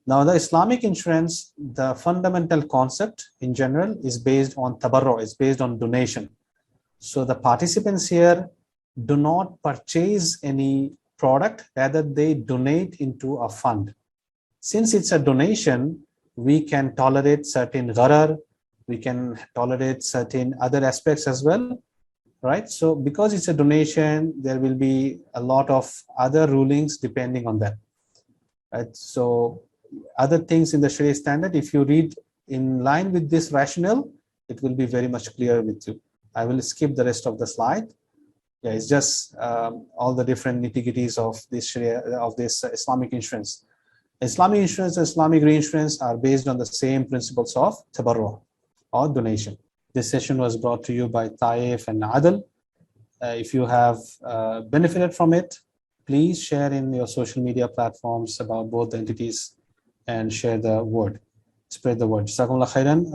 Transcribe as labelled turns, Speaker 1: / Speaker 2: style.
Speaker 1: Now, the Islamic insurance, the fundamental concept in general is based on tabarru, is based on donation. So the participants here do not purchase any product, rather they donate into a fund. Since it's a donation, we can tolerate certain gharar, we can tolerate certain other aspects as well, right? So because it's a donation, there will be a lot of other rulings depending on that, right? So other things in the Sharia standard, if you read in line with this rationale, it will be very much clear with you. I will skip the rest of the slide. Yeah, it's just all the different nitty-gritties of this Sharia, of this Islamic insurance. Islamic insurance and Islamic reinsurance are based on the same principles of tabarru or donation. This session was brought to you by TAIF and Adl. If you have benefited from it, please share in your social media platforms about both the entities and share the word, spread the word. Jazakumullah khairan.